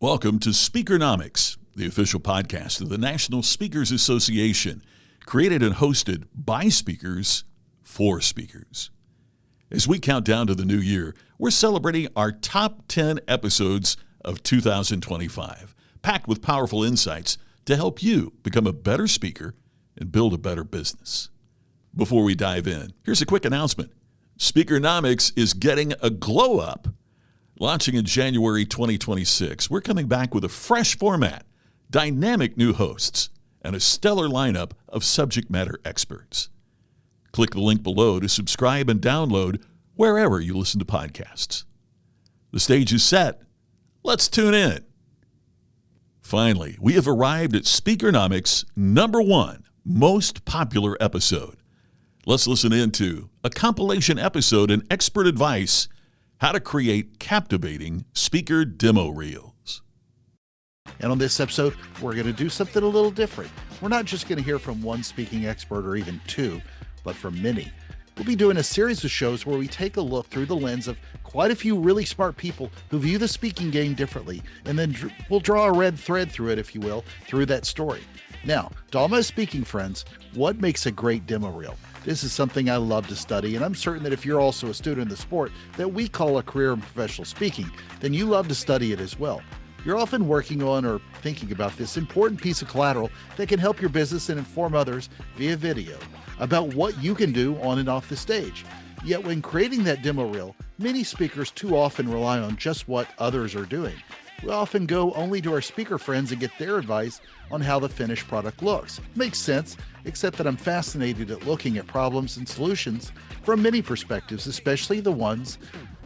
Welcome to Speakernomics, the official podcast of the National Speakers Association, created and hosted by speakers for speakers. As we count down to the new year, we're celebrating our top 10 episodes of 2025, packed with powerful insights to help you become a better speaker and build a better business. Before we dive in, here's a quick announcement. Speakernomics is getting a glow up. Launching in January 2026, we're coming back with a fresh format, dynamic new hosts, and a stellar lineup of subject matter experts. Click the link below to subscribe and download wherever you listen to podcasts. The stage is set. Let's tune in. Finally, we have arrived at Speakernomics' #1 most popular episode. Let's listen into a compilation episode and expert advice: how to create captivating speaker demo reels. And on this episode, we're going to do something a little different. We're not just going to hear from one speaking expert or even two, but from many. We'll be doing a series of shows where we take a look through the lens of quite a few really smart people who view the speaking game differently, and then we'll draw a red thread through it, if you will, through that story. Now, to all my speaking friends, what makes a great demo reel? This is something I love to study, and I'm certain that if you're also a student in the sport that we call a career in professional speaking, then you love to study it as well. You're often working on or thinking about this important piece of collateral that can help your business and inform others via video about what you can do on and off the stage. Yet when creating that demo reel, many speakers too often rely on just what others are doing. We often go only to our speaker friends and get their advice on how the finished product looks. Makes sense, except that I'm fascinated at looking at problems and solutions from many perspectives, especially the ones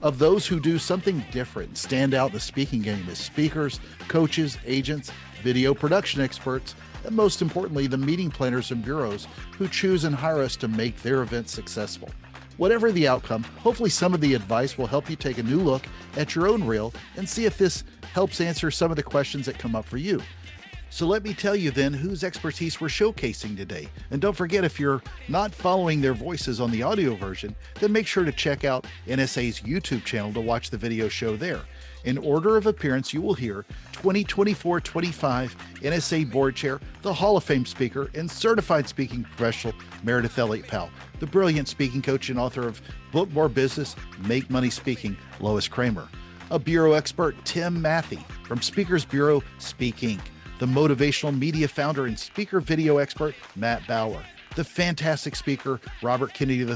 of those who do something different, stand out in the speaking game as speakers, coaches, agents, video production experts, and most importantly, the meeting planners and bureaus who choose and hire us to make their events successful. Whatever the outcome, hopefully some of the advice will help you take a new look at your own reel and see if this helps answer some of the questions that come up for you. So let me tell you then whose expertise we're showcasing today. And don't forget, if you're not following their voices on the audio version, then make sure to check out NSA's YouTube channel to watch the video show there. In order of appearance, you will hear 2024-25 NSA Board Chair, the Hall of Fame speaker, and certified speaking professional Meredith Elliott-Powell, the brilliant speaking coach and author of Book More Business, Make Money Speaking, Lois Kramer, a bureau expert, Tim Matthey, from Speakers Bureau, Speak Inc., the motivational media founder and speaker video expert, Matt Bauer, the fantastic speaker, Robert Kinney III,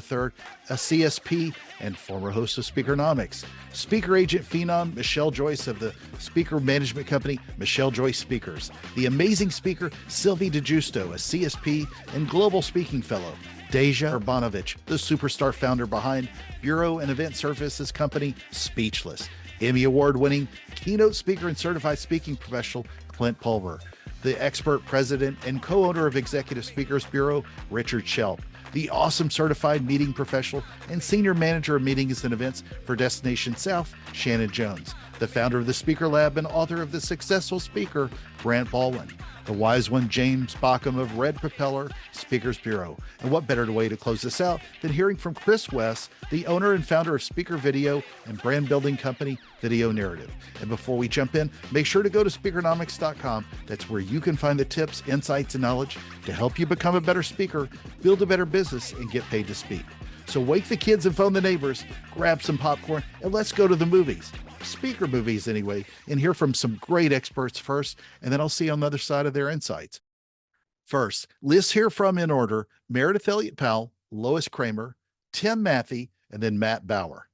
a CSP and former host of Speakernomics, speaker agent phenom, Michelle Joyce of the speaker management company, Michelle Joyce Speakers, the amazing speaker, Sylvie DeGiusto, a CSP and global speaking fellow, Deja Urbanovich, the superstar founder behind bureau and event services company, Speechless, Emmy Award-winning keynote speaker and certified speaking professional, Clint Pulver, the expert president and co-owner of Executive Speakers Bureau, Richard Shelp, the awesome certified meeting professional and senior manager of meetings and events for Destination South, Shannon Jones, the founder of the Speaker Lab and author of The Successful Speaker, Brant Baldwin, the wise one, James Bockham of Red Propeller Speakers Bureau. And what better way to close this out than hearing from Chris West, the owner and founder of speaker video and brand building company, Video Narrative. And before we jump in, make sure to go to Speakernomics.com. That's where you can find the tips, insights, and knowledge to help you become a better speaker, build a better business, and get paid to speak. So wake the kids and phone the neighbors, grab some popcorn, and let's go to the movies. Speaker movies anyway, and hear from some great experts first, and then I'll see you on the other side of their insights. First, let's hear from, in order, Meredith Elliott-Powell, Lois Kramer, Tim Matthey, and then Matt Bauer.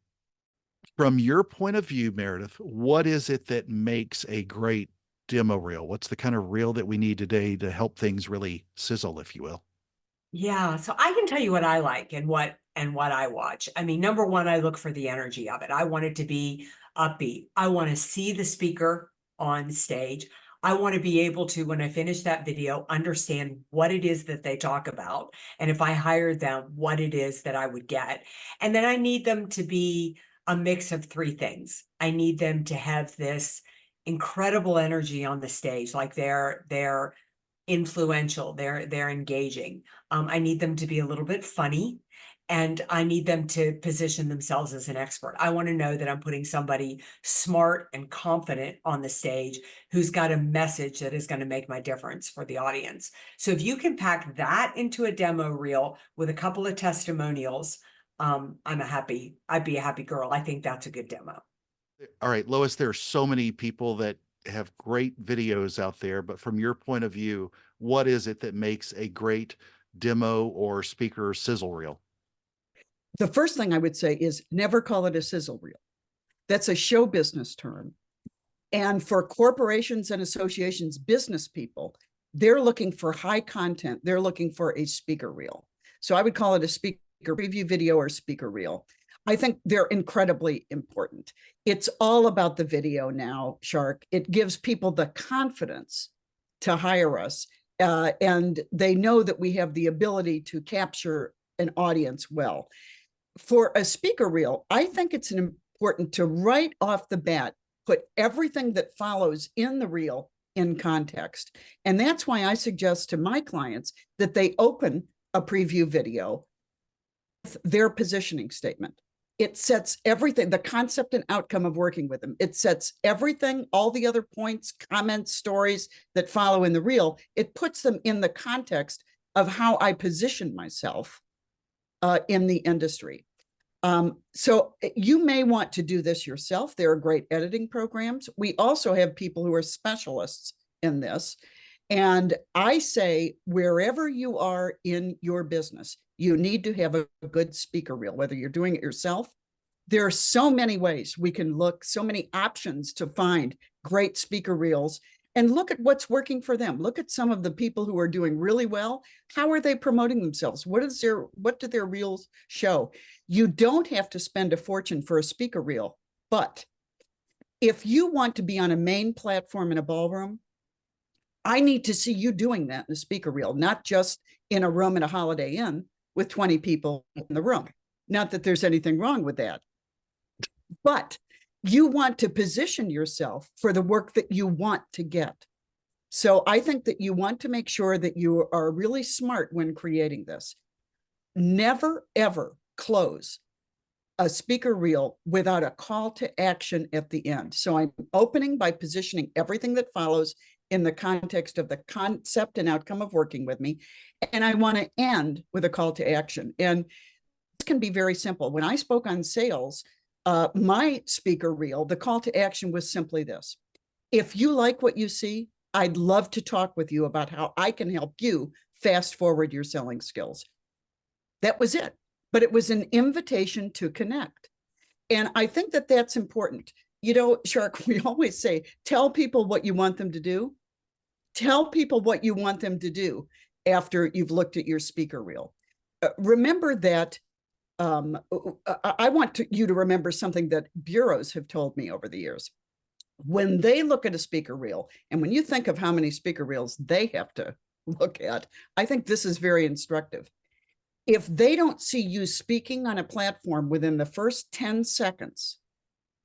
From your point of view, Meredith, what is it that makes a great demo reel? What's the kind of reel that we need today to help things really sizzle, if you will? Yeah, so I can tell you what I like and what I watch. I mean, number one, I look for the energy of it. I want it to be upbeat. I want to see the speaker on stage. I want to be able to, when I finish that video, understand what it is that they talk about. And if I hired them, what it is that I would get. And then I need them to be a mix of three things. I need them to have this incredible energy on the stage, like they're influential, they're engaging. I need them to be a little bit funny, and I need them to position themselves as an expert. I want to know that I'm putting somebody smart and confident on the stage who's got a message that is going to make my difference for the audience. So if you can pack that into a demo reel with a couple of testimonials, I'd be a happy girl. I think that's a good demo. All right, Lois, there are so many people that have great videos out there, but from your point of view, what is it that makes a great demo or speaker sizzle reel? The first thing I would say is never call it a sizzle reel. That's a show business term. And for corporations and associations, business people, they're looking for high content. They're looking for a speaker reel. So I would call it a speaker preview video or speaker reel. I think they're incredibly important. It's all about the video now, Shark. It gives people the confidence to hire us. And they know that we have the ability to capture an audience well. For a speaker reel, I think it's important to right off the bat, put everything that follows in the reel in context. And that's why I suggest to my clients that they open a preview video with their positioning statement. It sets everything, the concept and outcome of working with them. It sets everything, all the other points, comments, stories that follow in the reel. It puts them in the context of how I position myself in the industry. So you may want to do this yourself. There are great editing programs. We also have people who are specialists in this. And I say, wherever you are in your business, you need to have a good speaker reel, whether you're doing it yourself. There are so many ways we can look, so many options to find great speaker reels, and look at what's working for them. Look at some of the people who are doing really well. How are they promoting themselves? What do their reels show? You don't have to spend a fortune for a speaker reel, but if you want to be on a main platform in a ballroom, I need to see you doing that in a speaker reel, not just in a room at a Holiday Inn with 20 people in the room. Not that there's anything wrong with that, but you want to position yourself for the work that you want to get. So I think that you want to make sure that you are really smart when creating this. Never, ever close a speaker reel without a call to action at the end. So I'm opening by positioning everything that follows in the context of the concept and outcome of working with me. And I want to end with a call to action. And this can be very simple. When I spoke on sales, my speaker reel, the call to action was simply this. If you like what you see, I'd love to talk with you about how I can help you fast forward your selling skills. That was it. But it was an invitation to connect. And I think that that's important. You know, Shark, we always say, tell people what you want them to do. Tell people what you want them to do after you've looked at your speaker reel. Remember that I want you to remember something that bureaus have told me over the years. When they look at a speaker reel, and when you think of how many speaker reels they have to look at, I think this is very instructive. If they don't see you speaking on a platform within the first 10 seconds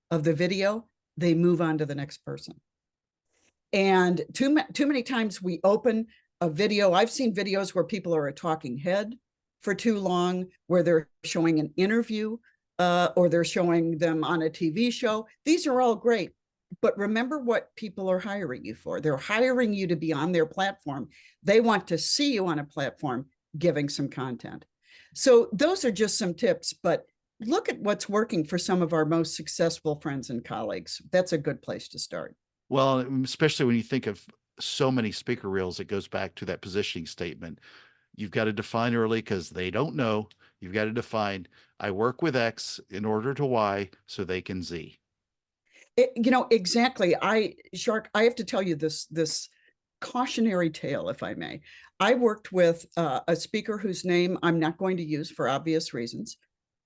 of the video, they move on to the next person. And too many times we open a video. I've seen videos where people are a talking head for too long, where they're showing an interview or they're showing them on a TV show. These are all great. But remember what people are hiring you for. They're hiring you to be on their platform. They want to see you on a platform giving some content. So those are just some tips, but look at what's working for some of our most successful friends and colleagues. That's a good place to start. Well, especially when you think of so many speaker reels, it goes back to that positioning statement. You've got to define early because they don't know. You've got to define, I work with X in order to Y so they can Z. Exactly. Shark, I have to tell you this cautionary tale, if I may. I worked with a speaker whose name I'm not going to use for obvious reasons,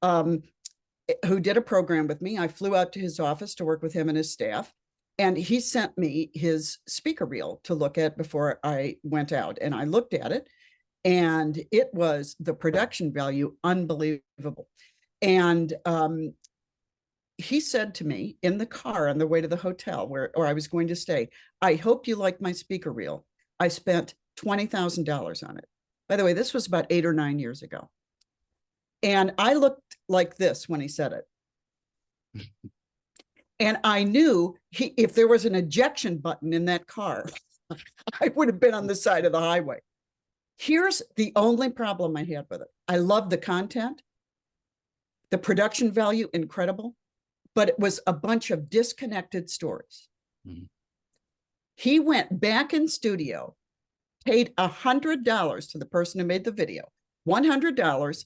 who did a program with me. I flew out to his office to work with him and his staff, and he sent me his speaker reel to look at before I went out. And I looked at it, and it was the production value unbelievable. And he said to me in the car on the way to the hotel where I was going to stay, I hope you like my speaker reel. I spent $20,000 on it. By the way, this was about 8 or 9 years ago. And I looked like this when he said it. And I knew if there was an ejection button in that car, I would have been on the side of the highway. Here's the only problem I had with it. I love the content, the production value, incredible, but it was a bunch of disconnected stories. Mm-hmm. He went back in studio, paid $100 to the person who made the video, $100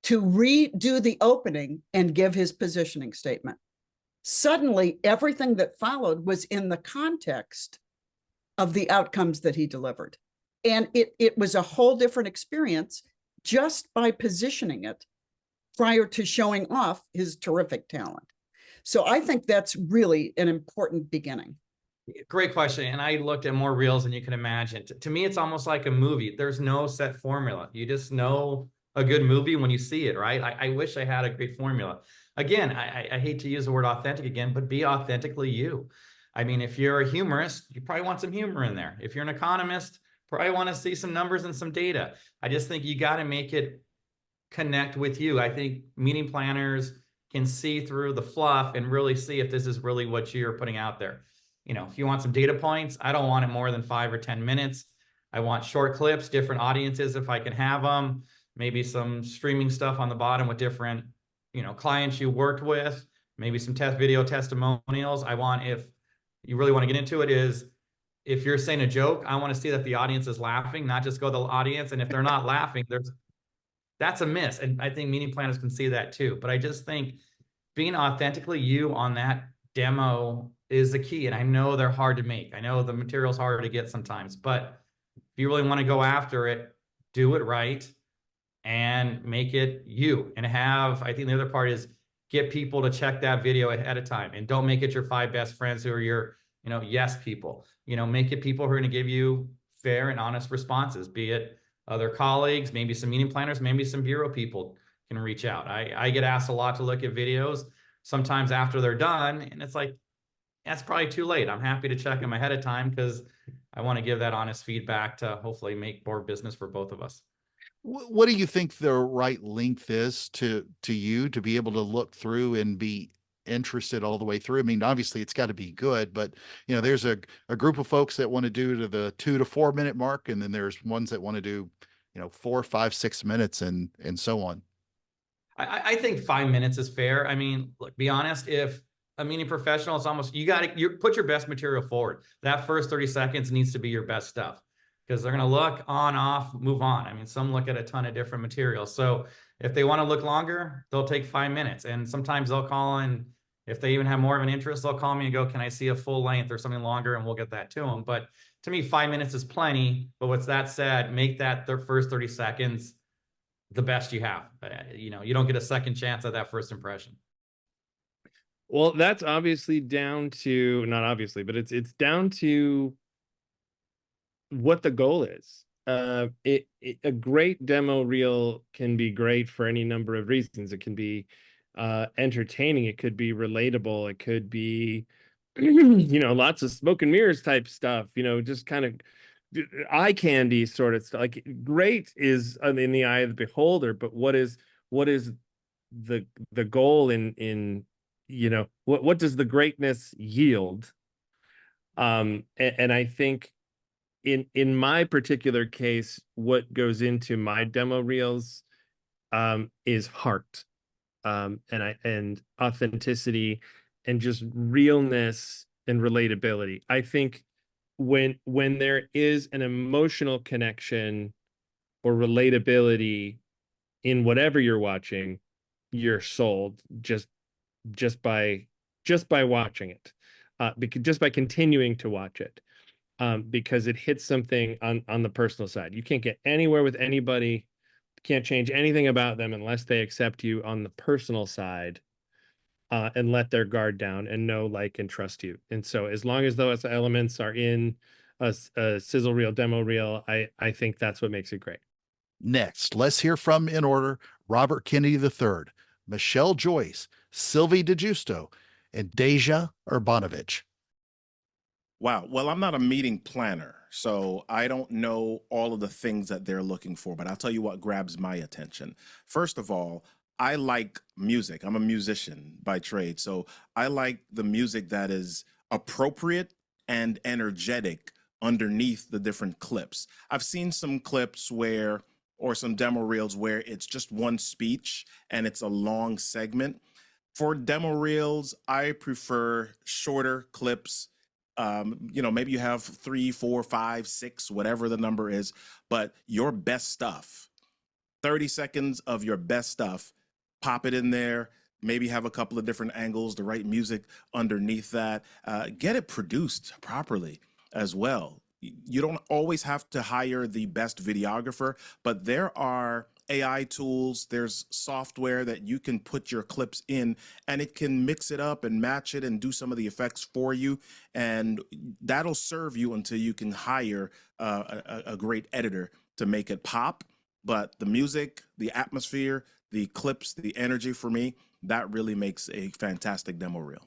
to redo the opening and give his positioning statement. Suddenly, everything that followed was in the context of the outcomes that he delivered. And it was a whole different experience just by positioning it prior to showing off his terrific talent. So I think that's really an important beginning. Great question. And I looked at more reels than you can imagine. To me, it's almost like a movie. There's no set formula. You just know a good movie when you see it, right? I wish I had a great formula. Again, I hate to use the word authentic again, but be authentically you. I mean, if you're a humorist, you probably want some humor in there. If you're an economist, probably want to see some numbers and some data. I just think you got to make it connect with you. I think meeting planners can see through the fluff and really see if this is really what you're putting out there. You know, if you want some data points, I don't want it more than 5 or 10 minutes. I want short clips, different audiences if I can have them, maybe some streaming stuff on the bottom with different, you know, clients you worked with, maybe some test video testimonials. I want, if you really want to get into it, is if you're saying a joke, I want to see that the audience is laughing, not just go to the audience. And if they're not laughing, that's a miss. And I think meeting planners can see that too. But I just think being authentically you on that demo is the key. And I know they're hard to make. I know the material's hard to get sometimes, but if you really want to go after it, do it right and make it you. And I think the other part is get people to check that video ahead of time, and don't make it your 5 best friends who are your, you know, yes people. You know, make it people who are going to give you fair and honest responses, be it other colleagues, maybe some meeting planners, maybe some bureau people can reach out. I get asked a lot to look at videos sometimes after they're done, and it's like, that's probably too late. I'm happy to check them ahead of time because I want to give that honest feedback to hopefully make more business for both of us. What do you think the right length is to you to be able to look through and be interested all the way through? I mean, obviously it's got to be good, but you know, there's a group of folks that want to do to the 2 to 4 minute mark, and then there's ones that want to do, you know, 4, 5, 6 minutes and so on. I think 5 minutes is fair. I mean, look, be honest, if a meeting professional, it's almost, you put your best material forward. That first 30 seconds needs to be your best stuff, because they're going to look on, off, move on. I mean, some look at a ton of different materials. So if they want to look longer, they'll take 5 minutes. And sometimes they'll call in, if they even have more of an interest, they'll call me and go, can I see a full length or something longer? And we'll get that to them. But to me, 5 minutes is plenty. But what's that said, make that their first 30 seconds the best you have. You know, you don't get a second chance at that first impression. Well, that's obviously down to, not obviously, but it's down to what the goal is. A great demo reel can be great for any number of reasons. It can be entertaining. It could be relatable. It could be, you know, lots of smoke and mirrors type stuff, you know, just kind of eye candy sort of stuff. Like, great is in the eye of the beholder, but what is the goal in you know, what does the greatness yield? And I think in my particular case, what goes into my demo reels is heart, and authenticity, and just realness and relatability. I think when there is an emotional connection or relatability in whatever you're watching, you're sold just by watching it, just by continuing to watch it, because it hits something on the personal side. You can't get anywhere with anybody, can't change anything about them unless they accept you on the personal side, and let their guard down and know, like, and trust you. And so as long as those elements are in a sizzle reel, demo reel, I think that's what makes it great. Next, let's hear from, in order, Robert Kinney III, Michelle Joyce, Sylvie DeGiusto, and Deja Urbanovich. Wow. Well, I'm not a meeting planner, So I don't know all of the things that they're looking for, but I'll tell you what grabs my attention. First of all, I like music. I'm a musician by trade. So I like the music that is appropriate and energetic underneath the different clips. I've seen some clips where, or some demo reels where it's just one speech and it's a long segment. For demo reels, I prefer shorter clips. Maybe you have 3, 4, 5, 6, whatever the number is, but your best stuff, 30 seconds of your best stuff, pop it in there, maybe have a couple of different angles, the right music underneath that, get it produced properly as well. You don't always have to hire the best videographer, but there are AI tools, there's software that you can put your clips in and it can mix it up and match it and do some of the effects for you. And that'll serve you until you can hire a great editor to make it pop. But the music, the atmosphere, the clips, the energy, for me, that really makes a fantastic demo reel.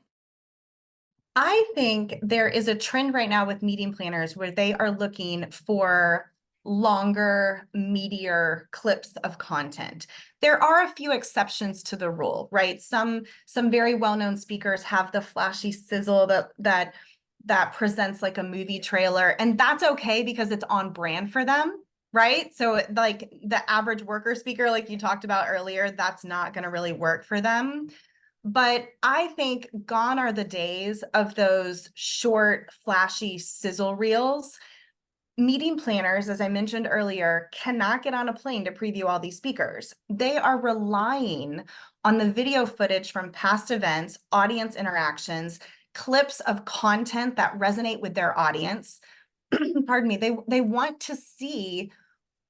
I think there is a trend right now with meeting planners where they are looking for longer, meatier clips of content. There are a few exceptions to the rule, right? Some very well-known speakers have the flashy sizzle that presents like a movie trailer, and that's okay because it's on brand for them, right? So like the average worker speaker, like you talked about earlier, that's not going to really work for them. But I think gone are the days of those short, flashy sizzle reels. Meeting planners, as I mentioned earlier, cannot get on a plane to preview all these speakers. They are relying on the video footage from past events, audience interactions, clips of content that resonate with their audience. Pardon me, they want to see,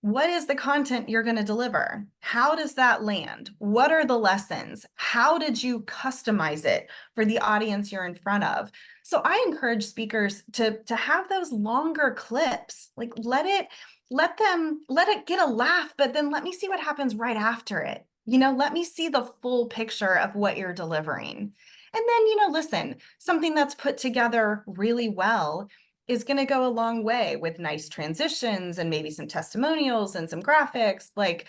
what is the content you're going to deliver? How does that land? What are the lessons? How did you customize it for the audience you're in front of? So I encourage speakers to have those longer clips, like let it get a laugh, but then let me see what happens right after it. Let me see the full picture of what you're delivering. And then, listen, something that's put together really well is going to go a long way with nice transitions and maybe some testimonials and some graphics. Like,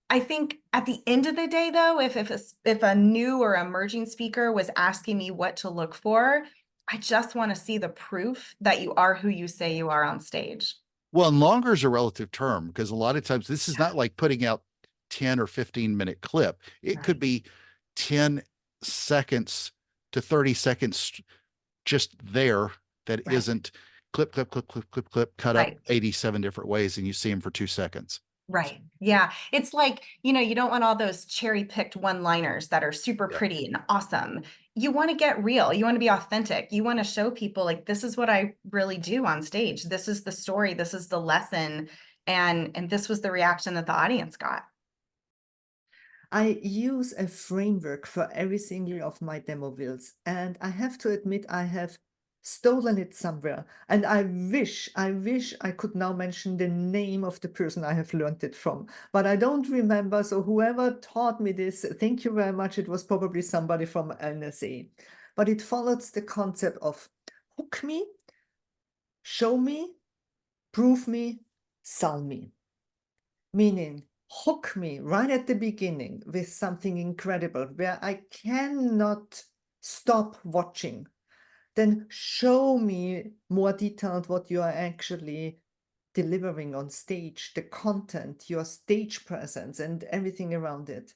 I think at the end of the day, though, if a new or emerging speaker was asking me what to look for, I just want to see the proof that you are who you say you are on stage. Well, and longer is a relative term because a lot of times this is not like putting out 10 or 15-minute clip. It could be 10 seconds to 30 seconds just there that isn't clip, cut up 87 different ways, and you see them for 2 seconds. Right. Yeah. It's like, you don't want all those cherry-picked one-liners that are super pretty and awesome. You want to get real. You want to be authentic. You want to show people, like, this is what I really do on stage. This is the story. This is the lesson. And this was the reaction that the audience got. I use a framework for every single of my demo reels, and I have to admit I have stolen it somewhere, and I wish I could now mention the name of the person I have learned it from, but I don't remember. So whoever taught me this, thank you very much. It was probably somebody from NSA, but it follows the concept of hook me, show me, prove me, sell me. Meaning, hook me right at the beginning with something incredible where I cannot stop watching. Then show me more detailed what you are actually delivering on stage, the content, your stage presence, and everything around it.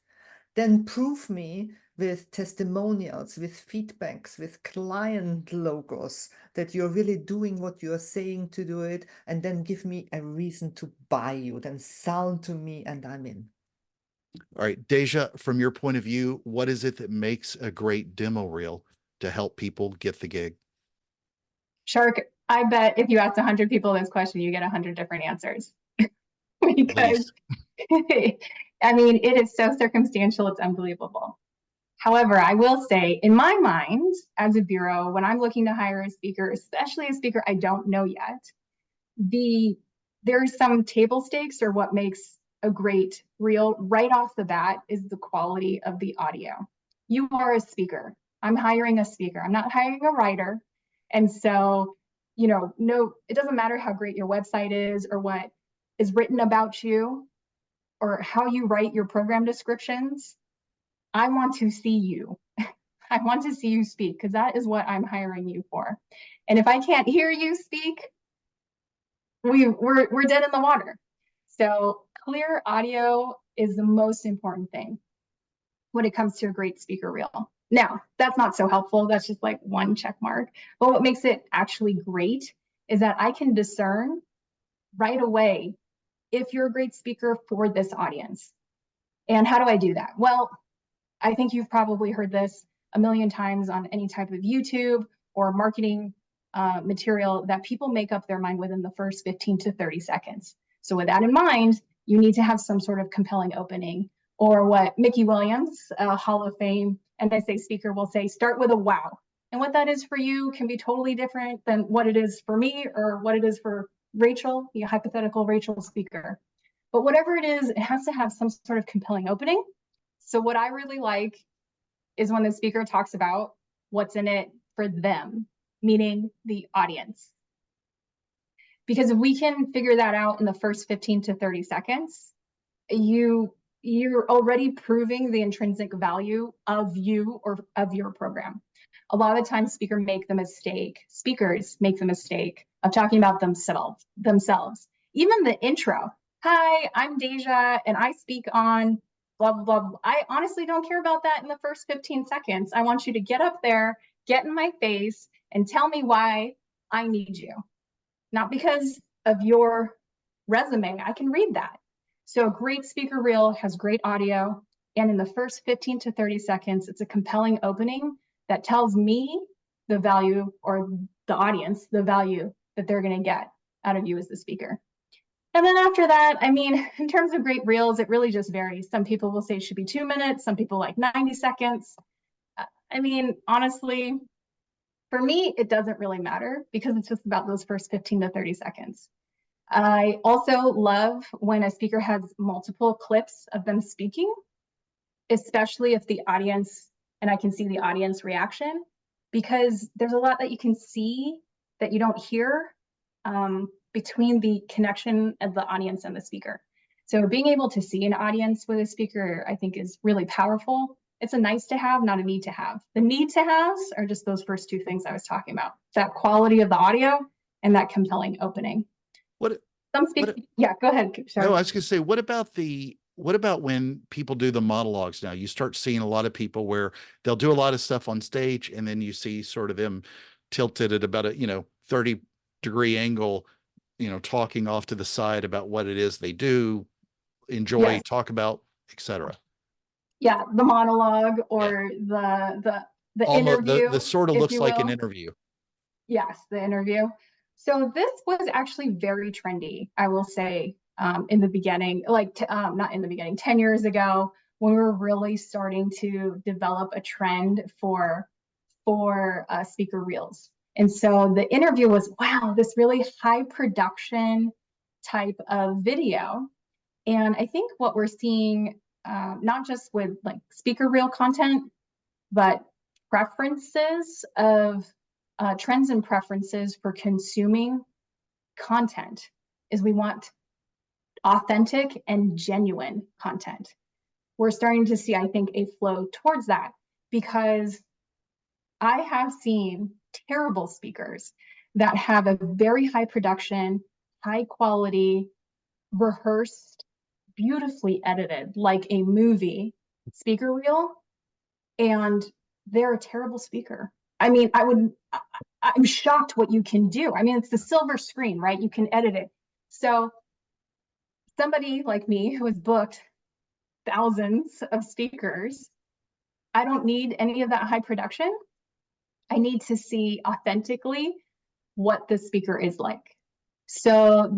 Then prove me with testimonials, with feedbacks, with client logos that you're really doing what you're saying to do it, and then give me a reason to buy you, then sell to me, and I'm in. All right, Deja, from your point of view, what is it that makes a great demo reel to help people get the gig? Shark, I bet if you ask 100 people this question, you get 100 different answers. Because, I mean, it is so circumstantial, it's unbelievable. However, I will say, in my mind, as a bureau, when I'm looking to hire a speaker, especially a speaker I don't know yet, there's some table stakes, or what makes a great reel right off the bat is the quality of the audio. You are a speaker. I'm hiring a speaker. I'm not hiring a writer. And so no, it doesn't matter how great your website is or what is written about you or how you write your program descriptions. I want to see you. I want to see you speak because that is what I'm hiring you for. And if I can't hear you speak, we're dead in the water. So clear audio is the most important thing when it comes to a great speaker reel. Now, that's not so helpful. That's just like one check mark. But what makes it actually great is that I can discern right away if you're a great speaker for this audience. And how do I do that? Well, I think you've probably heard this a million times on any type of YouTube or marketing material that people make up their mind within the first 15 to 30 seconds. So with that in mind, you need to have some sort of compelling opening, or what Mickey Williams, a Hall of Fame NSA speaker, will say, start with a wow. And what that is for you can be totally different than what it is for me or what it is for Rachel, the hypothetical Rachel speaker. But whatever it is, it has to have some sort of compelling opening. So what I really like is when the speaker talks about what's in it for them, meaning the audience. Because if we can figure that out in the first 15 to 30 seconds, you're already proving the intrinsic value of you or of your program. A lot of times speakers make the mistake of talking about themselves. Even the intro. Hi, I'm Deja, and I speak on blah, blah, blah. I honestly don't care about that in the first 15 seconds. I want you to get up there, get in my face, and tell me why I need you. Not because of your resume. I can read that. So a great speaker reel has great audio. And in the first 15 to 30 seconds, it's a compelling opening that tells me the value, or the audience, the value that they're going to get out of you as the speaker. And then after that, I mean, in terms of great reels, it really just varies. Some people will say it should be 2 minutes. Some people like 90 seconds. I mean, honestly, for me, it doesn't really matter because it's just about those first 15 to 30 seconds. I also love when a speaker has multiple clips of them speaking, especially if the audience, and I can see the audience reaction, because there's a lot that you can see that you don't hear between the connection of the audience and the speaker. So being able to see an audience with a speaker, I think, is really powerful. It's a nice to have, not a need to have. The need to haves are just those first two things I was talking about, that quality of the audio and that compelling opening. Yeah, go ahead. Sorry. No, I was going to say, what about when people do the monologues now? You start seeing a lot of people where they'll do a lot of stuff on stage, and then you see sort of them tilted at about a 30-degree angle, talking off to the side about what it is they do, enjoy, yes, talk about, etc. Yeah, the monologue or the interview. The sort of looks like an interview. Yes, the interview. So this was actually very trendy, I will say, in the beginning, not in the beginning, 10 years ago, when we were really starting to develop a trend for speaker reels. And so the interview was, wow, this really high production type of video. And I think what we're seeing, not just with like speaker reel content, but preferences of trends and preferences for consuming content, is we want authentic and genuine content. We're starting to see, I think, a flow towards that, because I have seen terrible speakers that have a very high production, high quality, rehearsed, beautifully edited, like a movie speaker reel, and they're a terrible speaker. I mean, I'm shocked what you can do. I mean, it's the silver screen, right? You can edit it. So somebody like me who has booked thousands of speakers, I don't need any of that high production. I need to see authentically what the speaker is like. So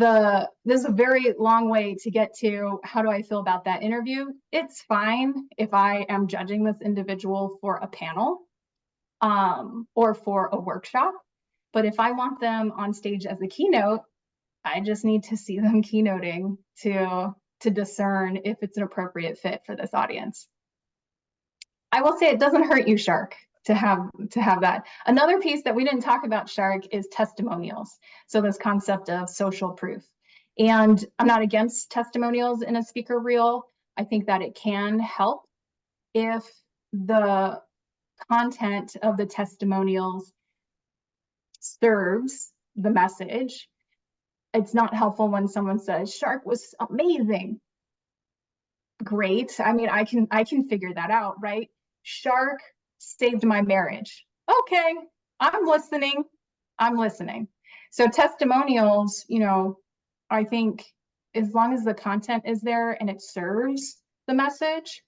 this is a very long way to get to how do I feel about that interview. It's fine if I am judging this individual for a panel or for a workshop. But if I want them on stage as a keynote, I just need to see them keynoting to discern if it's an appropriate fit for this audience. I will say it doesn't hurt you, Shark. to have that. Another piece that we didn't talk about, Shark, is testimonials. So this concept of social proof. And I'm not against testimonials in a speaker reel. I think that it can help if the content of the testimonials serves the message. It's not helpful when someone says, Shark was amazing. Great. I mean, I can figure that out, right? Shark saved my marriage. Okay, I'm listening. So testimonials, I think as long as the content is there and it serves the message,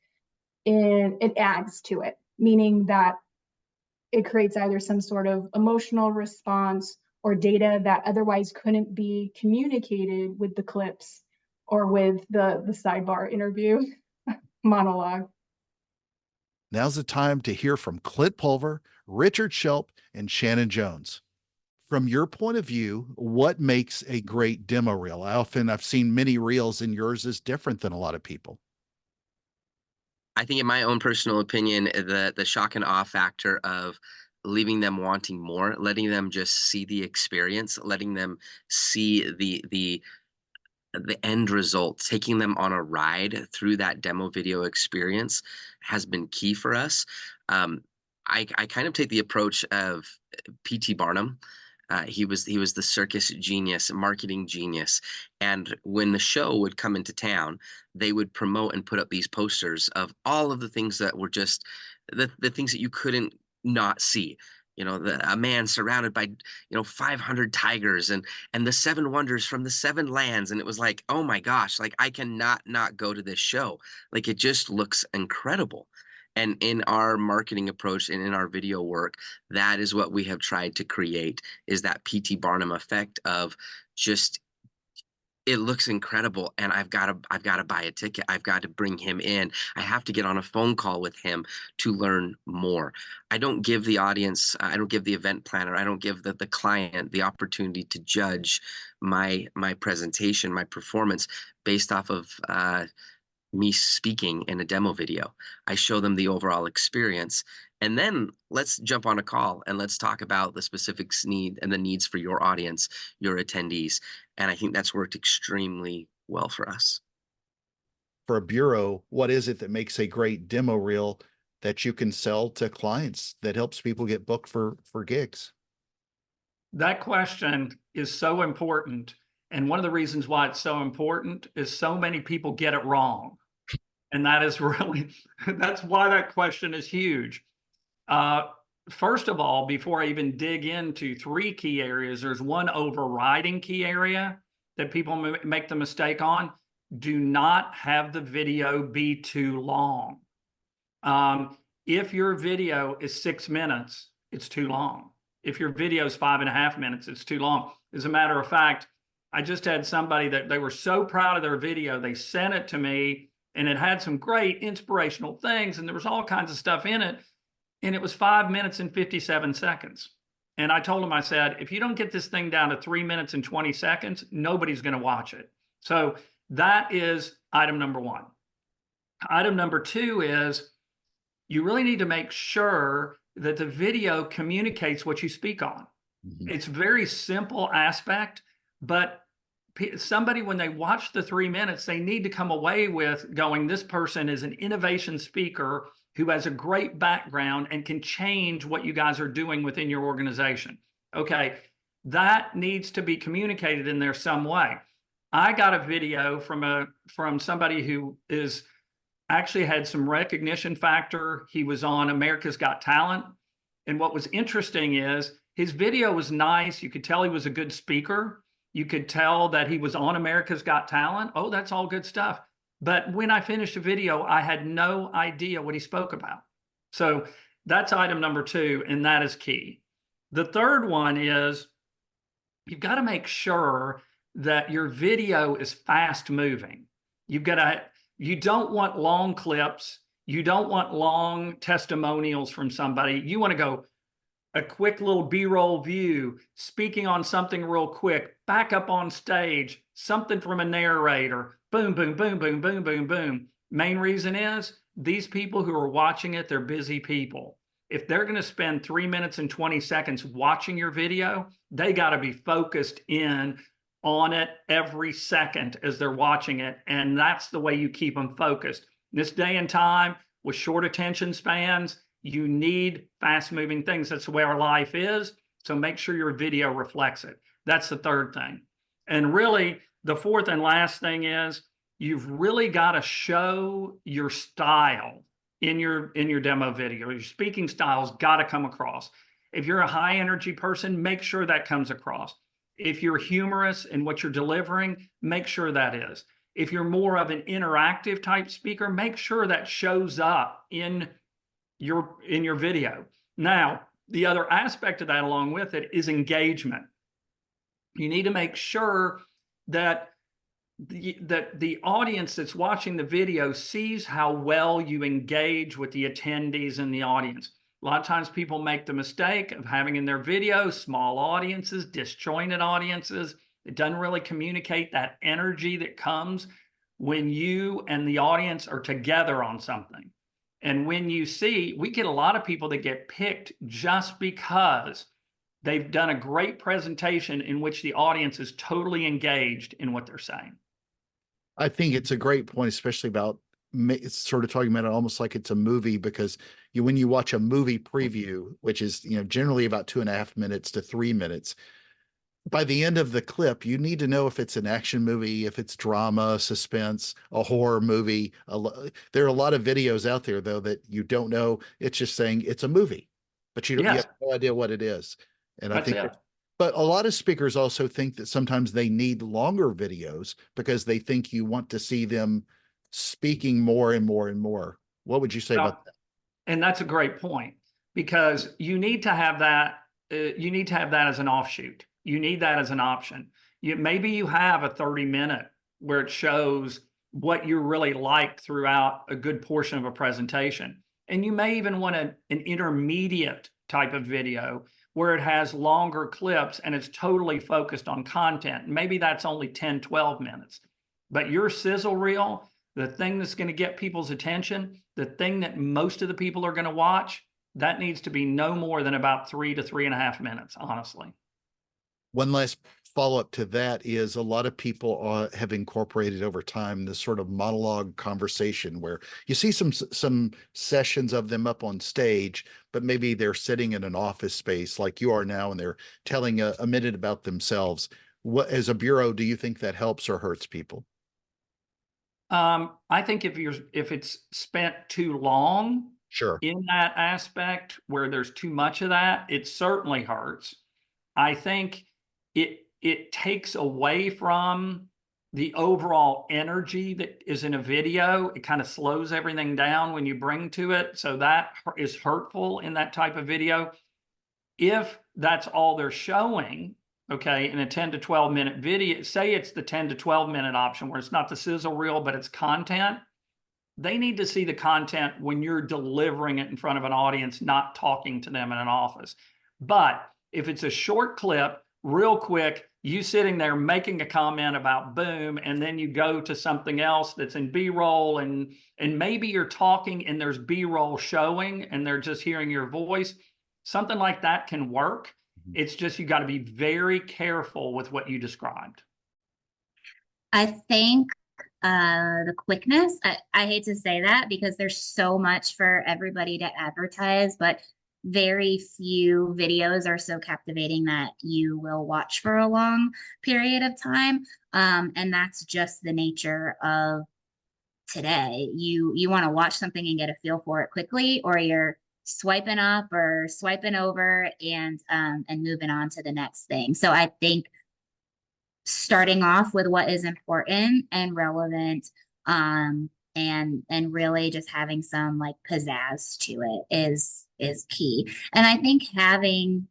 it adds to it, meaning that it creates either some sort of emotional response or data that otherwise couldn't be communicated with the clips or with the sidebar interview monologue. Now's the time to hear from Clint Pulver, Richard Shelp, and Shannon Jones. From your point of view, what makes a great demo reel? I've seen many reels, and yours is different than a lot of people. I think, in my own personal opinion, the shock and awe factor of leaving them wanting more, letting them just see the experience, letting them see the end result, taking them on a ride through that demo video experience has been key for us. I kind of take the approach of P.T. Barnum. He was the circus genius, marketing genius. And when the show would come into town, they would promote and put up these posters of all of the things that were just the things that you couldn't not see. A man surrounded by 500 tigers and the 7 wonders from the 7 lands, and it was like, oh my gosh, like I cannot not go to this show. Like, it just looks incredible. And in our marketing approach and in our video work, that is what we have tried to create, is that P.T. Barnum effect of just, it looks incredible, and I've got to buy a ticket. I've got to bring him in. I have to get on a phone call with him to learn more. I don't give the audience, I don't give the event planner, I don't give the client the opportunity to judge my presentation, my performance based off of me speaking in a demo video. I show them the overall experience, and then let's jump on a call and let's talk about the specifics and the needs for your audience, your attendees. And I think that's worked extremely well for us. For a bureau, what is it that makes a great demo reel that you can sell to clients that helps people get booked for gigs? That question is so important. And one of the reasons why it's so important is so many people get it wrong. And that is really, that's why that question is huge. First of all, before I even dig into 3 key areas, there's one overriding key area that people make the mistake on. Do not have the video be too long. If your video is 6 minutes, it's too long. If your video is 5.5 minutes, it's too long. As a matter of fact, I just had somebody that they were so proud of their video, they sent it to me, and it had some great inspirational things, and there was all kinds of stuff in it, and it was 5 minutes and 57 seconds. And I told them, I said, if you don't get this thing down to 3 minutes and 20 seconds, nobody's going to watch it. So that is item number 1. Item number 2 is you really need to make sure that the video communicates what you speak on. Mm-hmm. It's a very simple aspect, but somebody, when they watch the 3 minutes, they need to come away with going, this person is an innovation speaker who has a great background and can change what you guys are doing within your organization. Okay, that needs to be communicated in there some way. I got a video from somebody who is actually had some recognition factor. He was on America's Got Talent. And what was interesting is his video was nice. You could tell he was a good speaker. You could tell that he was on America's Got Talent. Oh, that's all good stuff. But when I finished the video, I had no idea what he spoke about. So that's item number 2, and that is key. The third one is you've got to make sure that your video is fast moving. You don't want long clips. You don't want long testimonials from somebody. You want to go a quick little B-roll view, speaking on something real quick, back up on stage, something from a narrator, boom, boom, boom, boom, boom, boom, boom. Main reason is these people who are watching it, they're busy people. If they're going to spend 3 minutes and 20 seconds watching your video, they got to be focused in on it every second as they're watching it. And that's the way you keep them focused. This day and time with short attention spans, you need fast moving things. That's the way our life is. So make sure your video reflects it. That's the third thing. And really, the fourth and last thing is you've really got to show your style in your demo video. Your speaking style's got to come across. If you're a high energy person, make sure that comes across. If you're humorous in what you're delivering, make sure that is. If you're more of an interactive type speaker, make sure that shows up in your video. Now, the other aspect of that along with it is engagement. You need to make sure that the audience that's watching the video sees how well you engage with the attendees in the audience. A lot of times people make the mistake of having in their video small audiences, disjointed audiences. It doesn't really communicate that energy that comes when you and the audience are together on something. And when you see, we get a lot of people that get picked just because they've done a great presentation in which the audience is totally engaged in what they're saying. I think it's a great point, especially about it's sort of talking about it almost like it's a movie, because when you watch a movie preview, which is, generally about 2.5 minutes to 3 minutes, by the end of the clip, you need to know if it's an action movie, if it's drama, suspense, a horror movie. There are a lot of videos out there, though, that you don't know. It's just saying it's a movie, but you have no idea what it is. And I think but a lot of speakers also think that sometimes they need longer videos because they think you want to see them speaking more and more and more. What would you say about that? And that's a great point, because you need to have that. You need to have that as an offshoot. You need that as an option. Maybe you have a 30-minute where it shows what you really like throughout a good portion of a presentation. And you may even want an intermediate type of video where it has longer clips and it's totally focused on content. Maybe that's only 10, 12 minutes. But your sizzle reel, the thing that's going to get people's attention, the thing that most of the people are going to watch, that needs to be no more than about 3 to 3.5 minutes, honestly. One last follow-up to that is a lot of people have incorporated over time this sort of monologue conversation where you see some sessions of them up on stage, but maybe they're sitting in an office space like you are now and they're telling a minute about themselves. What, as a bureau, do you think that helps or hurts people? I think if it's spent too long in that aspect where there's too much of that, it certainly hurts. I think it takes away from the overall energy that is in a video. It kind of slows everything down when you bring to it. So that is hurtful in that type of video. If that's all they're showing, okay, in a 10 to 12 minute video, say it's the 10 to 12 minute option where it's not the sizzle reel, but it's content. They need to see the content when you're delivering it in front of an audience, not talking to them in an office. But if it's a short clip, real quick, you sitting there making a comment about boom, and then you go to something else that's in B-roll, and maybe you're talking and there's B-roll showing and they're just hearing your voice. Something like that can work. It's just you got to be very careful with what you described. I think the quickness, I hate to say that because there's so much for everybody to advertise, but very few videos are so captivating that you will watch for a long period of time. And that's just the nature of today. You want to watch something and get a feel for it quickly, or you're swiping up or swiping over and moving on to the next thing. So I think starting off with what is important and relevant, and really just having some like pizzazz to it is key. And I think having,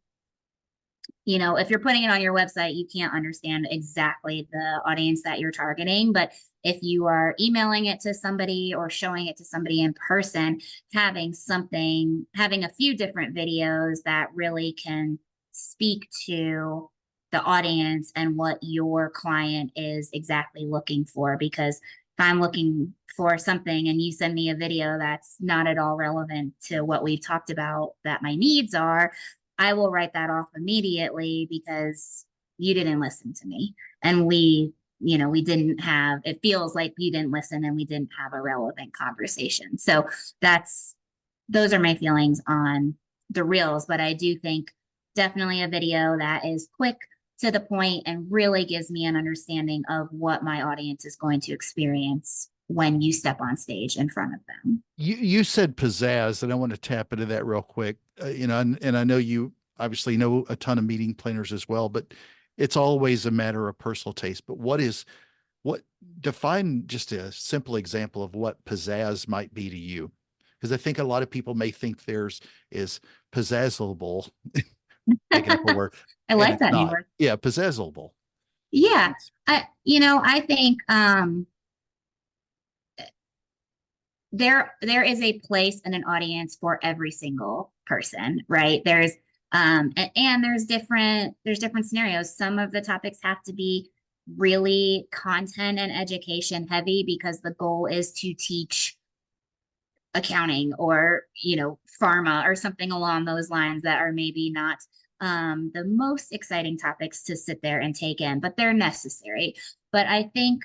if you're putting it on your website, you can't understand exactly the audience that you're targeting, but if you are emailing it to somebody or showing it to somebody in person, having a few different videos that really can speak to the audience and what your client is exactly looking for, because I'm looking for something and you send me a video that's not at all relevant to what we've talked about that my needs are, I will write that off immediately because you didn't listen to me. And we didn't have, it feels like you didn't listen and we didn't have a relevant conversation. So those are my feelings on the reels. But I do think definitely a video that is quick, to the point, and really gives me an understanding of what my audience is going to experience when you step on stage in front of them. You said pizzazz, and I want to tap into that real quick. And I know you obviously know a ton of meeting planners as well, but it's always a matter of personal taste. But define just a simple example of what pizzazz might be to you? Because I think a lot of people may think theirs is pizzazzable. Making up a word. I like that new word. Yeah, pizzazzable. Yeah. I think there is a place and an audience for every single person, right? There's different scenarios. Some of the topics have to be really content and education heavy because the goal is to teach accounting or pharma or something along those lines that are maybe not the most exciting topics to sit there and take in, but they're necessary. But I think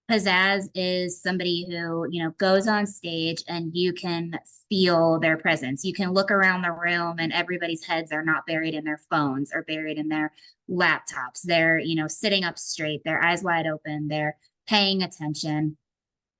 pizzazz is somebody who goes on stage and you can feel their presence. You can look around the room and everybody's heads are not buried in their phones or buried in their laptops. They're sitting up straight, their eyes wide open, they're paying attention.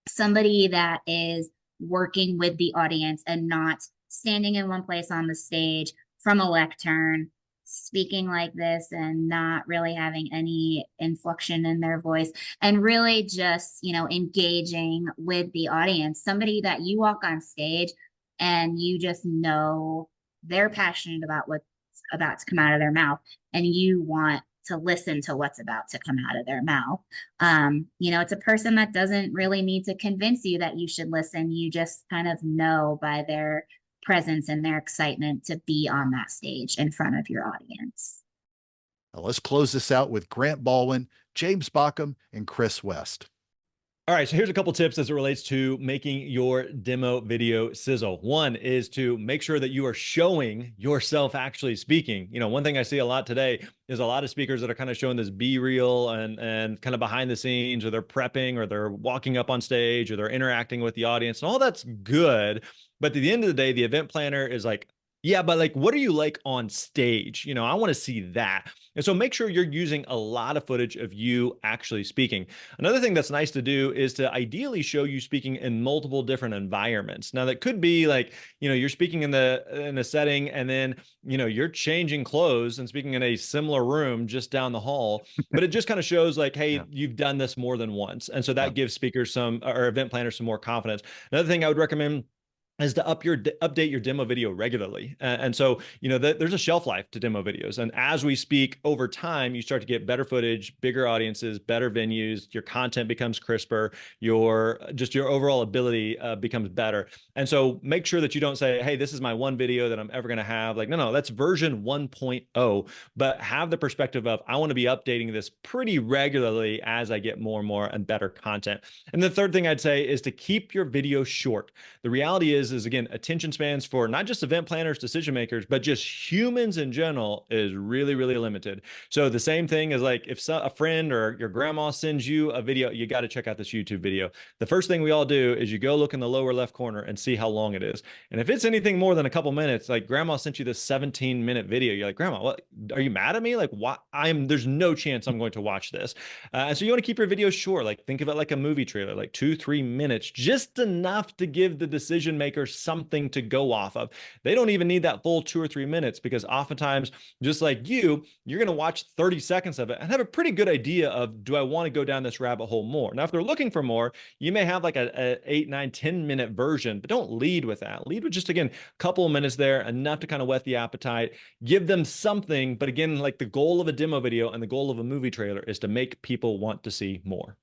Somebody that is working with the audience and not standing in one place on the stage from a lectern, speaking like this and not really having any inflection in their voice, and really just, engaging with the audience. Somebody that you walk on stage and you just know they're passionate about what's about to come out of their mouth, and you want to listen to what's about to come out of their mouth. It's a person that doesn't really need to convince you that you should listen. You just kind of know by their presence and their excitement to be on that stage in front of your audience. Now let's close this out with Grant Baldwin, James Bockham, and Chris West. All right, so here's a couple tips as it relates to making your demo video sizzle. One is to make sure that you are showing yourself actually speaking. One thing I see a lot today is a lot of speakers that are kind of showing this B-reel and kind of behind the scenes, or they're prepping, or they're walking up on stage, or they're interacting with the audience, and all that's good. But at the end of the day, the event planner is like, yeah, but like, what are you like on stage? I want to see that. And so make sure you're using a lot of footage of you actually speaking. Another thing that's nice to do is to ideally show you speaking in multiple different environments. Now that could be like, you're speaking in a setting, and then, you're changing clothes and speaking in a similar room just down the hall, but it just kind of shows like, hey, you've done this more than once. And so that gives speakers or event planners some more confidence. Another thing I would recommend is to update your demo video regularly. And so, there's a shelf life to demo videos. And as we speak over time, you start to get better footage, bigger audiences, better venues, your content becomes crisper, your overall ability becomes better. And so make sure that you don't say, hey, this is my one video that I'm ever gonna have. Like, no, that's version 1.0, but have the perspective of, I wanna be updating this pretty regularly as I get more and more and better content. And the third thing I'd say is to keep your video short. The reality is again, attention spans for not just event planners, decision makers, but just humans in general is really, really limited. So the same thing is like, if a friend or your grandma sends you a video, you got to check out this YouTube video. The first thing we all do is you go look in the lower left corner and see how long it is. And if it's anything more than a couple minutes, like grandma sent you this 17-minute video, you're like, grandma, what, are you mad at me? Like, what? There's no chance I'm going to watch this. And so you want to keep your videos short. Like, think of it like a movie trailer, like 2-3 minutes, just enough to give the decision maker something to go off of. They don't even need that full 2 or 3 minutes, because oftentimes, just like you're going to watch 30 seconds of it and have a pretty good idea of, do I want to go down this rabbit hole more? Now, if they're looking for more, you may have like a 8, 9, 10-minute version, but don't lead with that. Lead with just, again, a couple of minutes there, enough to kind of whet the appetite, give them something. But again, like the goal of a demo video and the goal of a movie trailer is to make people want to see more.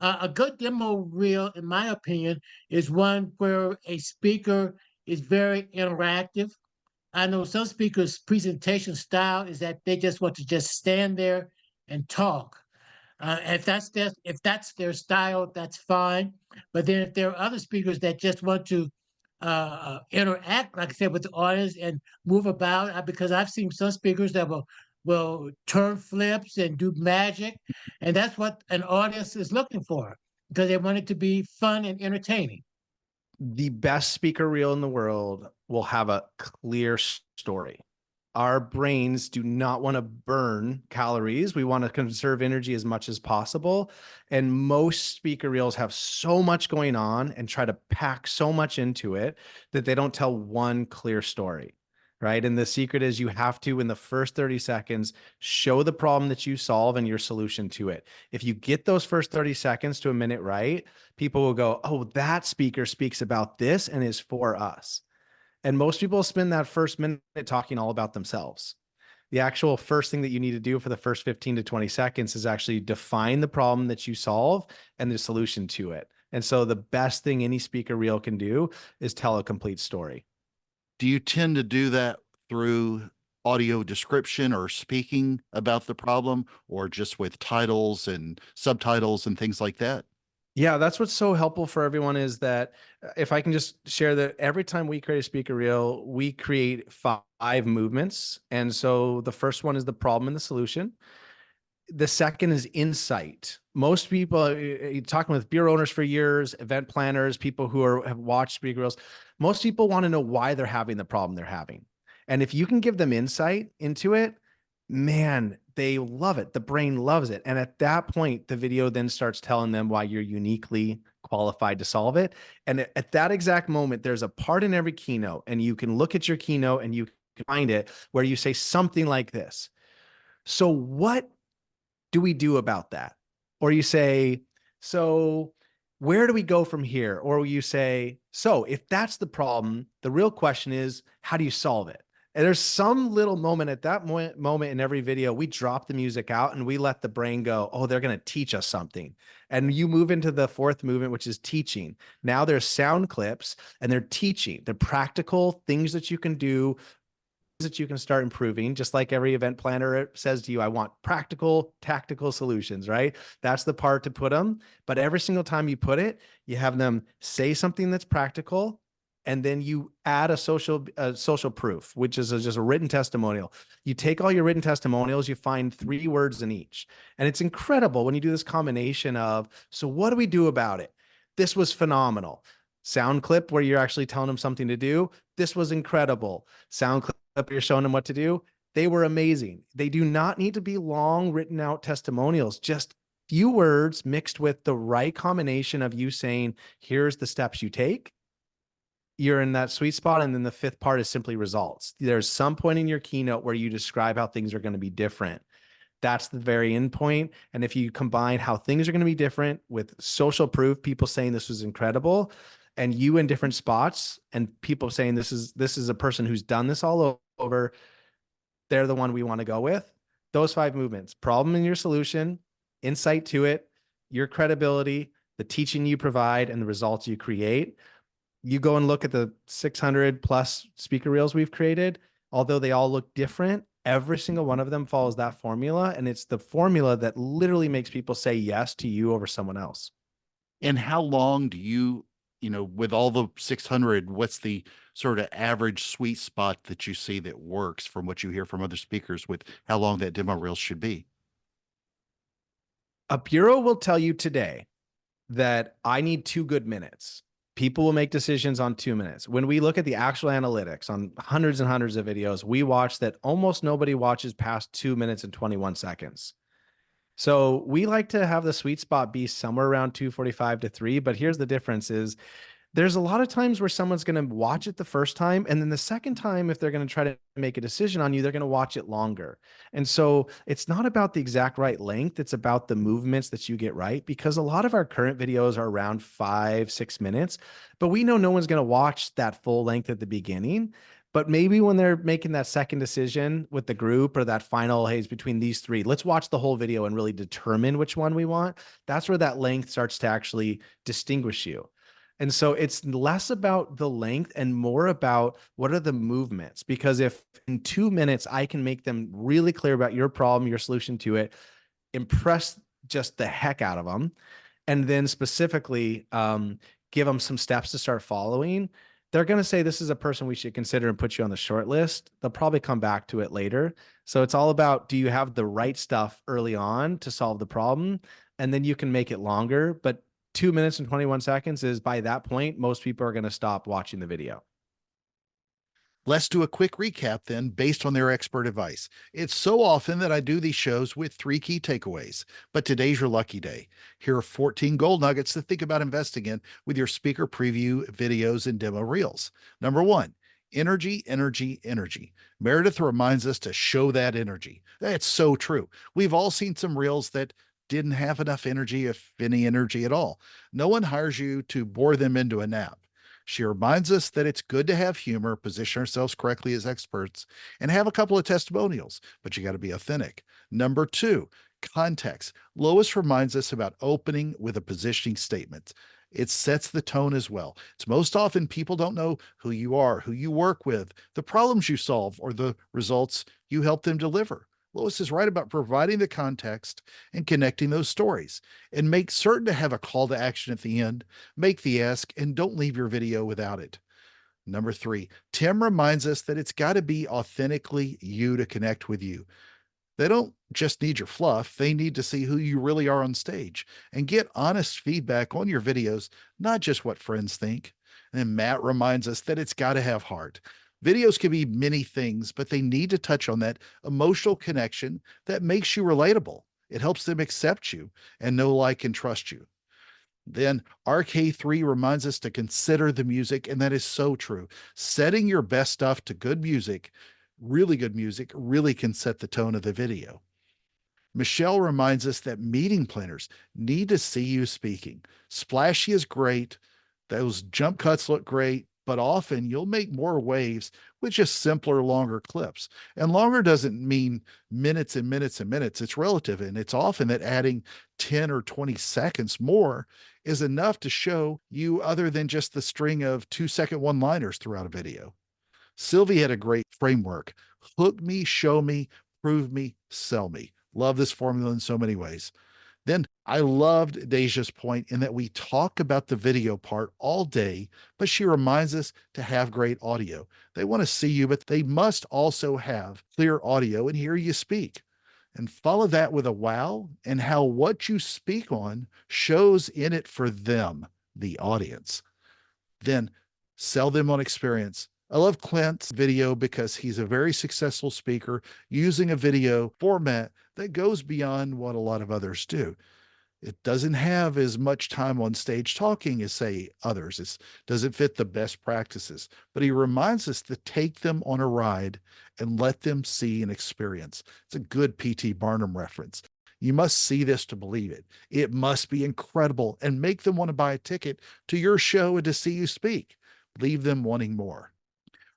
A good demo reel, in my opinion, is one where a speaker is very interactive. I know some speakers' presentation style is that they just want to just stand there and talk. If that's their style, that's fine. But then if there are other speakers that just want to interact, like I said, with the audience and move about, because I've seen some speakers that will turn flips and do magic, and that's what an audience is looking for because they want it to be fun and entertaining. The best speaker reel in the world will have a clear story. Our brains do not want to burn calories. We want to conserve energy as much as possible. And most speaker reels have so much going on and try to pack so much into it that they don't tell one clear story, right? And the secret is you have to, in the first 30 seconds, show the problem that you solve and your solution to it. If you get those first 30 seconds to a minute right, people will go, oh, that speaker speaks about this and is for us. And most people spend that first minute talking all about themselves. The actual first thing that you need to do for the first 15 to 20 seconds is actually define the problem that you solve and the solution to it. And so the best thing any speaker reel can do is tell a complete story. Do you tend to do that through audio description or speaking about the problem, or just with titles and subtitles and things like that? Yeah, that's what's so helpful for everyone is that if I can just share that every time we create a speaker reel, we create 5 movements. And so the first one is the problem and the solution. The second is insight. Most people, you're talking with bureau owners for years, event planners, people who have watched speaker reels, most people want to know why they're having the problem they're having. And if you can give them insight into it, man, they love it. The brain loves it. And at that point, the video then starts telling them why you're uniquely qualified to solve it. And at that exact moment, there's a part in every keynote, and you can look at your keynote and you can find it where you say something like this. So what do we do about that? Or you say, so where do we go from here? Or you say, so if that's the problem, the real question is, how do you solve it? And there's some little moment at that moment in every video, we drop the music out and we let the brain go, oh, they're going to teach us something. And you move into the fourth movement, which is teaching. Now there's sound clips and they're teaching. They're practical things that you can do, that you can start improving. Just like every event planner says to you, I want practical, tactical solutions, right? That's the part to put them. But every single time you put it, you have them say something that's practical. And then you add a social proof, which is just a written testimonial. You take all your written testimonials, you find 3 words in each. And it's incredible when you do this combination of, so what do we do about it? This was phenomenal. Sound clip where you're actually telling them something to do. This was incredible. Sound clip where you're showing them what to do. They were amazing. They do not need to be long written out testimonials, just few words mixed with the right combination of you saying, here's the steps you take. You're in that sweet spot. And then the 5th part is simply results. There's some point in your keynote where you describe how things are going to be different. That's the very end point. And if you combine how things are going to be different with social proof, people saying this was incredible, and you in different spots and people saying this is a person who's done this all over, they're the one we want to go with. Those 5 movements: problem and your solution, insight to it, your credibility, the teaching you provide, and the results you create. You go and look at the 600 plus speaker reels we've created, although they all look different, every single one of them follows that formula. And it's the formula that literally makes people say yes to you over someone else. And how long do you with all the 600, what's the sort of average sweet spot that you see that works from what you hear from other speakers with how long that demo reel should be? A bureau will tell you today that I need 2 good minutes. People will make decisions on 2 minutes. When we look at the actual analytics on hundreds and hundreds of videos, we watch that almost nobody watches past 2 minutes and 21 seconds. So we like to have the sweet spot be somewhere around 2:45 to 3. But here's the difference is there's a lot of times where someone's going to watch it the first time. And then the second time, if they're going to try to make a decision on you, they're going to watch it longer. And so it's not about the exact right length. It's about the movements that you get right, because a lot of our current videos are around 5-6 minutes, but we know no one's going to watch that full length at the beginning. But maybe when they're making that second decision with the group, or that final, hey, it's between these 3, let's watch the whole video and really determine which one we want. That's where that length starts to actually distinguish you. And so it's less about the length and more about what are the movements, because if in 2 minutes, I can make them really clear about your problem, your solution to it, impress just the heck out of them, and then specifically give them some steps to start following, they're going to say, this is a person we should consider and put you on the short list. They'll probably come back to it later. So it's all about, do you have the right stuff early on to solve the problem? And then you can make it longer. But 2 minutes and 21 seconds is, by that point, most people are going to stop watching the video. Let's do a quick recap then, based on their expert advice. It's so often that I do these shows with 3 key takeaways, but today's your lucky day. Here are 14 gold nuggets to think about investing in with your speaker preview videos and demo reels. Number 1, energy, energy, energy. Meredith reminds us to show that energy. That's so true. We've all seen some reels that didn't have enough energy, if any energy at all. No one hires you to bore them into a nap. She reminds us that it's good to have humor, position ourselves correctly as experts, and have a couple of testimonials, but you got to be authentic. Number 2, context. Lois reminds us about opening with a positioning statement. It sets the tone as well. It's most often people don't know who you are, who you work with, the problems you solve, or the results you help them deliver. Lois is right about providing the context and connecting those stories. And make certain to have a call to action at the end. Make the ask and don't leave your video without it. Number 3, Tim reminds us that it's got to be authentically you to connect with you. They don't just need your fluff, they need to see who you really are on stage and get honest feedback on your videos, not just what friends think. And then Matt reminds us that it's got to have heart. Videos can be many things, but they need to touch on that emotional connection that makes you relatable. It helps them accept you and know, like, and trust you. Then RK3 reminds us to consider the music, and that is so true. Setting your best stuff to good music, really good music, really can set the tone of the video. Michelle reminds us that meeting planners need to see you speaking. Splashy is great. Those jump cuts look great, but often you'll make more waves with just simpler, longer clips. And longer doesn't mean minutes and minutes and minutes. It's relative. And it's often that adding 10 or 20 seconds more is enough to show you other than just the string of 2-second one-liners throughout a video. Sylvie had a great framework. Hook me, show me, prove me, sell me. Love this formula in so many ways. Then I loved Deja's point in that we talk about the video part all day, but she reminds us to have great audio. They want to see you, but they must also have clear audio and hear you speak. And follow that with a wow and how what you speak on shows in it for them, the audience. Then sell them on experience. I love Clint's video because he's a very successful speaker using a video format that goes beyond what a lot of others do. It doesn't have as much time on stage talking as, say, others. It doesn't fit the best practices, but he reminds us to take them on a ride and let them see and experience. It's a good P.T. Barnum reference. You must see this to believe it. It must be incredible and make them want to buy a ticket to your show and to see you speak. Leave them wanting more.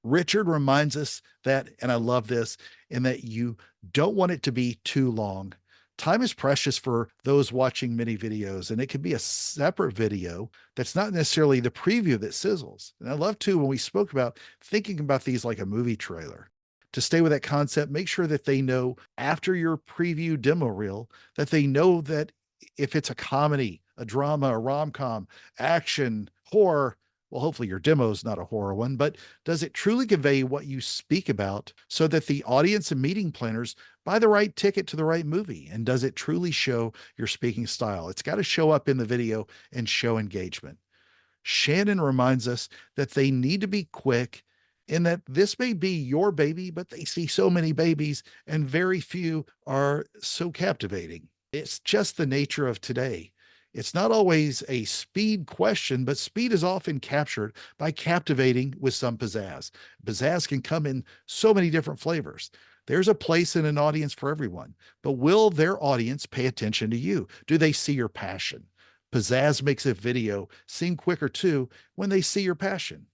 Richard reminds us that, and I love this, in that you don't want it to be too long. Time is precious for those watching many videos, and it could be a separate video that's not necessarily the preview that sizzles. And I love too, when we spoke about thinking about these like a movie trailer. To stay with that concept, make sure that they know after your preview demo reel that they know that if it's a comedy, a drama, a rom-com, action, horror, well, hopefully your demo is not a horror one, but does it truly convey what you speak about so that the audience and meeting planners buy the right ticket to the right movie? And does it truly show your speaking style? It's got to show up in the video and show engagement. Shannon reminds us that they need to be quick, in that this may be your baby, but they see so many babies and very few are so captivating. It's just the nature of today. It's not always a speed question, but speed is often captured by captivating with some pizzazz. Pizzazz can come in so many different flavors. There's a place in an audience for everyone, but will their audience pay attention to you? Do they see your passion? Pizzazz makes a video seem quicker too when they see your passion.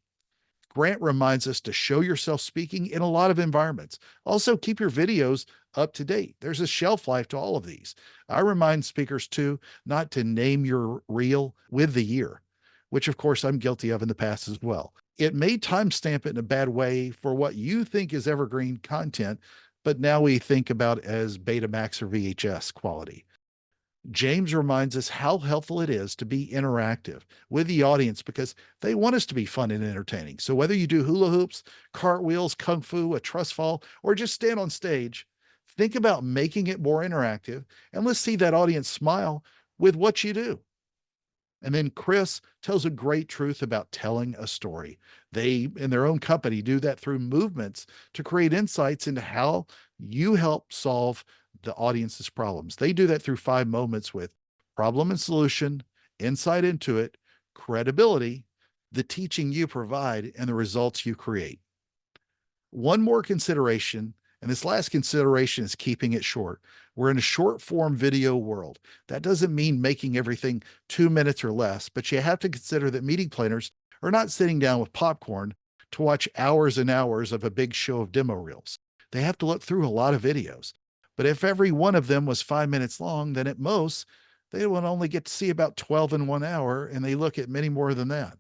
Grant reminds us to show yourself speaking in a lot of environments. Also, keep your videos up to date. There's a shelf life to all of these. I remind speakers too, not to name your reel with the year, which of course I'm guilty of in the past as well. It may timestamp it in a bad way for what you think is evergreen content, but now we think about as Betamax or VHS quality. James reminds us how helpful it is to be interactive with the audience because they want us to be fun and entertaining. So whether you do hula hoops, cartwheels, kung fu, a trust fall, or just stand on stage, think about making it more interactive and let's see that audience smile with what you do. And then Chris tells a great truth about telling a story. They, in their own company, do that through movements to create insights into how you help solve the audience's problems. They do that through 5 moments with problem and solution, insight into it, credibility, the teaching you provide, and the results you create. One more consideration, and this last consideration is keeping it short. We're in a short form video world. That doesn't mean making everything 2 minutes or less, but you have to consider that meeting planners are not sitting down with popcorn to watch hours and hours of a big show of demo reels. They have to look through a lot of videos. But if every one of them was 5 minutes long, then at most, they would only get to see about 12 in 1 hour, and they look at many more than that.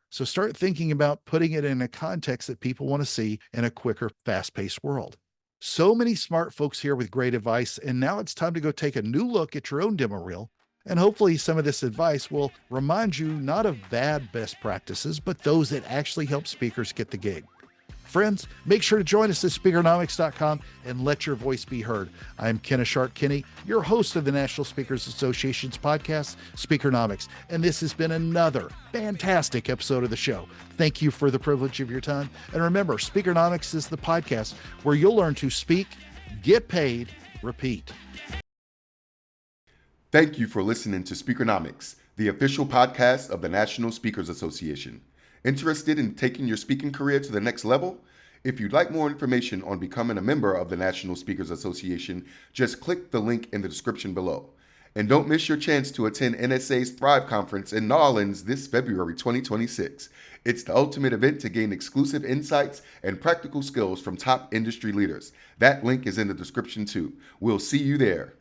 So start thinking about putting it in a context that people want to see in a quicker, fast-paced world. So many smart folks here with great advice, and now it's time to go take a new look at your own demo reel. And hopefully some of this advice will remind you not of bad best practices, but those that actually help speakers get the gig. Friends, make sure to join us at Speakernomics.com and let your voice be heard. I'm Kenneth Kinney, your host of the National Speakers Association's podcast, Speakernomics, and this has been another fantastic episode of the show. Thank you for the privilege of your time. And remember, Speakernomics is the podcast where you'll learn to speak, get paid, repeat. Thank you for listening to Speakernomics, the official podcast of the National Speakers Association. Interested in taking your speaking career to the next level? If you'd like more information on becoming a member of the National Speakers Association, just click the link in the description below. And don't miss your chance to attend NSA's Thrive Conference in New Orleans this February 2026. It's the ultimate event to gain exclusive insights and practical skills from top industry leaders. That link is in the description too. We'll see you there.